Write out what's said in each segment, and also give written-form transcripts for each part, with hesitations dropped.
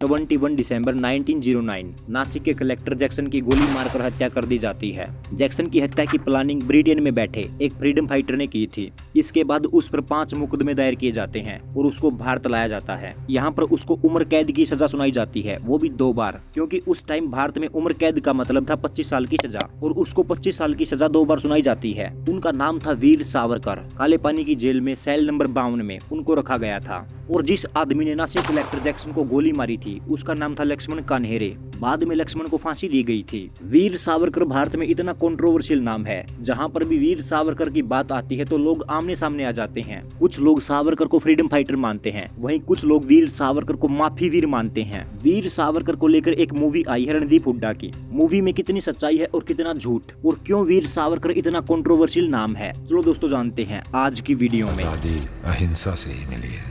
21 दिसंबर 1909 नासिक के collector Jackson की गोली मारकर हत्या कर दी जाती है। जैक्सन की हत्या की प्लानिंग ब्रिटेन में बैठे एक फ्रीडम फाइटर ने की थी। इसके बाद उस पर 5 मुकदमे दायर किए जाते हैं और उसको भारत लाया जाता है। यहाँ पर उसको उम्र कैद की सजा सुनाई जाती है, वो भी 2 बार, क्योंकि उस टाइम भारत में उम्र कैद का मतलब था 25 साल की सजा, और उसको 25 साल की सजा 2 बार सुनाई जाती है। उनका नाम था वीर सावरकर। काले पानी की जेल में सेल नंबर 52 में उनको रखा गया था। और जिस आदमी ने नासिक कलेक्टर जैक्सन को गोली मारी थी उसका नाम था लक्ष्मण कान्हेरे। बाद में लक्ष्मण को फांसी दी गई थी। वीर सावरकर भारत में इतना कंट्रोवर्शियल नाम है, जहां पर भी वीर सावरकर की बात आती है तो लोग आमने सामने आ जाते हैं। कुछ लोग सावरकर को फ्रीडम फाइटर मानते हैं, वहीं कुछ लोग वीर सावरकर को माफी वीर मानते हैं। वीर सावरकर को लेकर एक मूवी आई है रणदीप हुड्डा की। मूवी में कितनी सच्चाई है और कितना झूठ, और क्यों वीर सावरकर इतना कंट्रोवर्शियल नाम है, चलो दोस्तों जानते हैं आज की वीडियो में। अहिंसा से ही मिली है।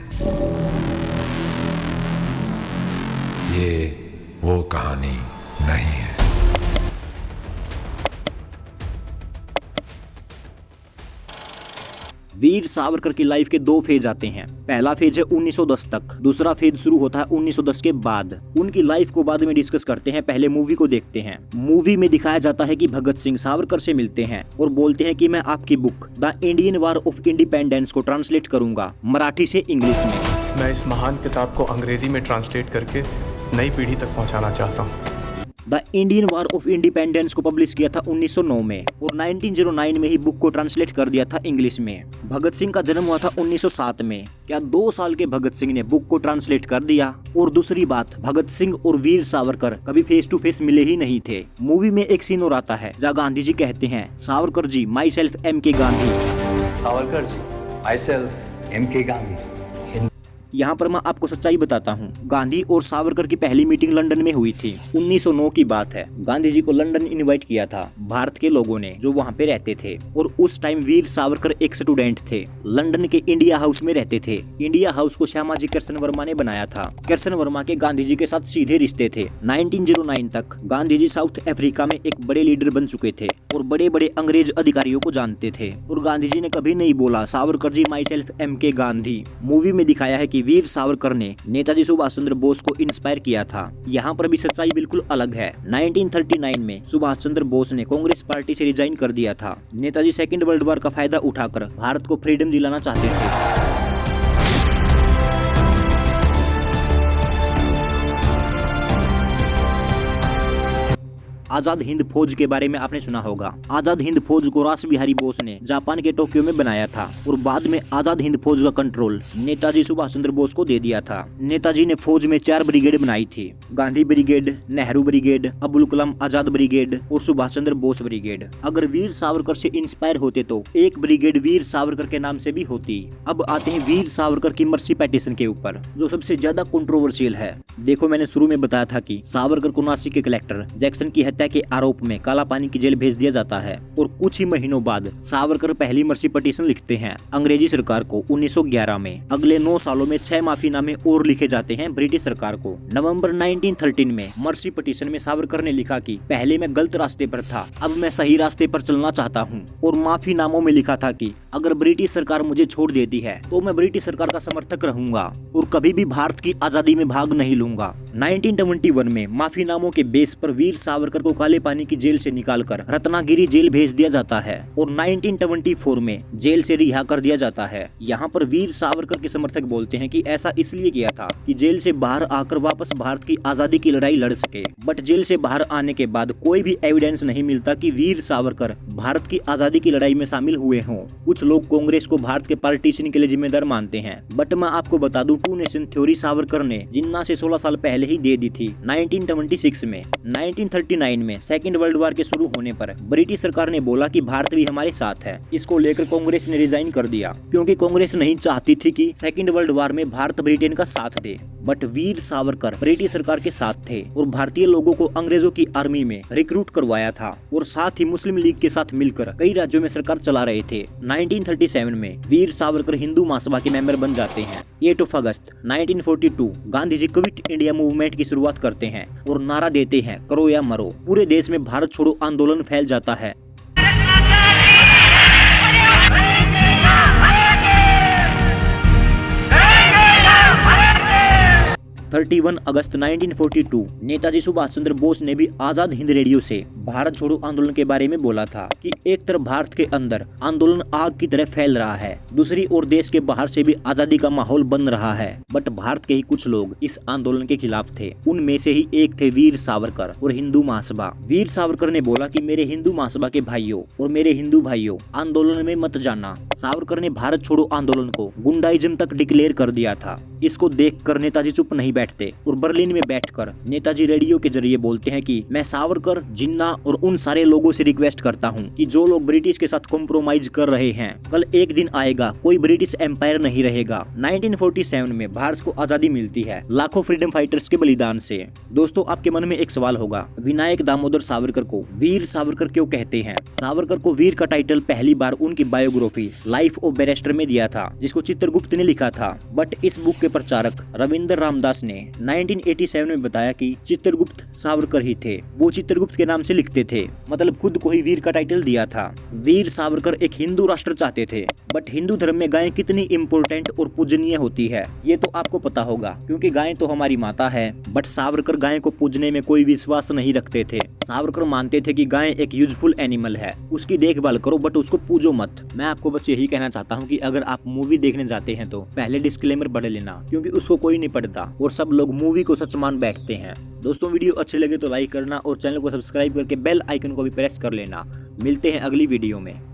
ये वो कहानी नहीं है। वीर सावरकर की लाइफ के 2 फेज आते हैं। पहला फेज है 1910 तक, दूसरा फेज शुरू होता है 1910 के बाद। उनकी लाइफ को बाद में डिस्कस करते हैं, पहले मूवी को देखते हैं। मूवी में दिखाया जाता है कि भगत सिंह सावरकर से मिलते हैं और बोलते हैं कि मैं आपकी book the Indian war of independence को ट्रांसलेट करूंगा मराठी से इंग्लिश में। मैं इस महान किताब को अंग्रेजी में ट्रांसलेट करके नई पीढ़ी तक पहुंचाना चाहता हूं। The Indian war of independence को पब्लिश किया था 1909 में और 1909 में ही बुक को ट्रांसलेट कर दिया था इंग्लिश में। भगत सिंह का जन्म हुआ था 1907 में। क्या 2 साल के भगत सिंह ने बुक को ट्रांसलेट कर दिया? और दूसरी बात, भगत सिंह और वीर सावरकर कभी फेस टू फेस मिले ही नहीं थे। मूवी में एक सीन और आता है जहाँ गांधी जी कहते हैं, Savarkar ji myself MK Gandhi. Savarkar ji myself MK Gandhi. यहाँ पर मैं आपको सच्चाई बताता हूँ। गांधी और सावरकर की पहली मीटिंग लंदन में हुई थी। 1909 की बात है। गांधी जी को लंदन इनवाइट किया था भारत के लोगों ने जो वहाँ पे रहते थे, और उस टाइम वीर सावरकर एक स्टूडेंट थे। लंदन के इंडिया हाउस में रहते थे। इंडिया हाउस को श्यामाजी कृष्ण वर्मा ने बनाया था। कृष्ण वर्मा के गांधी जी के साथ सीधे रिश्ते थे। 1909 तक गांधी जी साउथ अफ्रीका में एक बड़े लीडर बन चुके थे और बड़े बड़े अंग्रेज अधिकारियों को जानते थे। और गांधी जी ने कभी नहीं बोला Savarkar ji myself MK Gandhi. Movie में दिखाया है कि वीर सावरकर ने नेताजी सुभाष चंद्र बोस को इंस्पायर किया था। यहाँ पर भी सच्चाई बिल्कुल अलग है। 1939 में सुभाष चंद्र बोस ने कांग्रेस पार्टी से रिजाइन कर दिया था। नेताजी सेकेंड वर्ल्ड वॉर का फायदा उठाकर भारत को फ्रीडम दिलाना चाहते थे। आजाद हिंद फौज के बारे में आपने सुना होगा। आजाद हिंद फौज को रास बिहारी बोस ने जापान के टोक्यो में बनाया था और बाद में आजाद हिंद फौज का कंट्रोल नेताजी सुभाष चंद्र बोस को दे दिया था। नेताजी ने फौज में 4 ब्रिगेड बनाई थी, Gandhi brigade, Nehru brigade, Abul Kalam Azad brigade और सुभाष चंद्र बोस ब्रिगेड। अगर वीर सावरकर से इंस्पायर होते तो एक ब्रिगेड वीर सावरकर के नाम से भी होती। अब आते हैं वीर सावरकर की मर्सी पेटिशन के ऊपर, जो सबसे ज्यादा कंट्रोवर्शियल है। देखो, मैंने शुरू में बताया था कि सावरकर को नासिक के कलेक्टर जैक्सन की हत्या के आरोप में काला पानी की जेल भेज दिया जाता है और कुछ ही महीनों बाद सावरकर पहली मर्सी पिटीशन लिखते हैं अंग्रेजी सरकार को 1911 में। अगले 9 सालों में 6 माफीनामे और लिखे जाते हैं ब्रिटिश सरकार को। नवंबर 1913 में मर्सी पिटीशन में सावरकर ने लिखा कि पहले मैं गलत रास्ते पर था, अब मैं सही रास्ते पर चलना चाहता हूँ। और माफीनामों में लिखा था कि अगर ब्रिटिश सरकार मुझे छोड़ देती है तो मैं ब्रिटिश सरकार का समर्थक रहूंगा और कभी भी भारत की आजादी में भाग नहीं लूंगा। 1921 में माफीनामों के बेस पर वीर सावरकर को काले पानी की जेल से निकालकर रत्नागिरी जेल भेज दिया जाता है और 1924 में जेल से रिहा कर दिया जाता है। यहाँ पर वीर सावरकर के समर्थक बोलते हैं कि ऐसा इसलिए किया था कि जेल से बाहर आकर वापस भारत की आजादी की लड़ाई लड़ सके। बट जेल से बाहर आने के बाद कोई भी एविडेंस नहीं मिलता कि वीर सावरकर भारत की आजादी की लड़ाई में शामिल हुए हों। कुछ लोग कांग्रेस को भारत के पार्टीशन के लिए जिम्मेदार मानते हैं, बट मैं आपको बता दूं 2 नेशन थ्योरी सावरकर ने जिन्ना से 16 साल पहले ही दे दी थी 1926 में। 1939 में सेकेंड वर्ल्ड वॉर के शुरू होने पर ब्रिटिश सरकार ने बोला कि भारत भी हमारे साथ है। इसको लेकर कांग्रेस ने रिजाइन कर दिया, क्योंकि कांग्रेस नहीं चाहती थी कि सेकेंड वर्ल्ड वॉर में भारत ब्रिटेन का साथ दे। बट वीर सावरकर ब्रिटिश सरकार के साथ थे और भारतीय लोगों को अंग्रेजों की आर्मी में रिक्रूट करवाया था और साथ ही मुस्लिम लीग के साथ मिलकर कई राज्यों में सरकार चला रहे थे। 1937 में वीर सावरकर हिंदू महासभा के मेंबर बन जाते हैं। 8 अगस्त 1942 Gandhi ji quit India movement की शुरुआत करते हैं और नारा देते हैं, करो या मरो। पूरे देश में भारत छोड़ो आंदोलन फैल जाता है। 31 अगस्त 1942 नेताजी सुभाष चंद्र बोस ने भी आजाद हिंद रेडियो से भारत छोड़ो आंदोलन के बारे में बोला था कि एक तरफ भारत के अंदर आंदोलन आग की तरह फैल रहा है, दूसरी ओर देश के बाहर से भी आजादी का माहौल बन रहा है। बट भारत के ही कुछ लोग इस आंदोलन के खिलाफ थे। उनमें से ही एक थे वीर सावरकर और हिंदू महासभा। वीर सावरकर ने बोला कि मेरे हिंदू महासभा के भाइयों और मेरे हिंदू भाइयों, आंदोलन में मत जाना। सावरकर ने भारत छोड़ो आंदोलन को गुंडाइज्म तक डिक्लेयर कर दिया था। इसको देखकर नेताजी चुप नहीं बैठते और बर्लिन में बैठकर नेताजी रेडियो के जरिए बोलते हैं कि मैं सावरकर, जिन्ना और उन सारे लोगों से रिक्वेस्ट करता हूं कि जो लोग ब्रिटिश के साथ कॉम्प्रोमाइज कर रहे हैं, कल एक दिन आएगा कोई ब्रिटिश एम्पायर नहीं रहेगा। 1947 में भारत को आजादी मिलती है लाखों फ्रीडम फाइटर्स के बलिदान से। दोस्तों, आपके मन में एक सवाल होगा, विनायक दामोदर सावरकर को वीर सावरकर क्यों कहते हैं? सावरकर को वीर का टाइटल पहली बार उनकी बायोग्राफी लाइफ ऑफ बैरिस्टर में दिया था, जिसको चित्रगुप्त ने लिखा था। बट इस बुक के प्रचारक रविंद्र रामदास ने 1987 में बताया कि चित्रगुप्त सावरकर ही थे। वो चित्रगुप्त के नाम से लिखते थे, मतलब खुद को ही वीर का टाइटल दिया था। वीर सावरकर एक हिंदू राष्ट्र चाहते थे। बट हिंदू धर्म में गाय कितनी इम्पोर्टेंट और पूजनीय होती है ये तो आपको पता होगा, क्योंकि गाय तो हमारी माता है। बट सावरकर गाय को पूजने में कोई विश्वास नहीं रखते थे। सावरकर मानते थे कि गाय एक यूजफुल एनिमल है, उसकी देखभाल करो बट उसको पूजो मत। मैं आपको बस यही कहना चाहता हूँ कि अगर आप मूवी देखने जाते हैं तो पहले डिस्क्लेमर पढ़ लेना, क्योंकि उसको कोई नहीं पढ़ता और सब लोग मूवी को सच मान बैठते हैं। दोस्तों, वीडियो अच्छी लगे तो लाइक करना और चैनल को सब्सक्राइब करके बेल आइकन को भी प्रेस कर लेना। मिलते हैं अगली वीडियो में।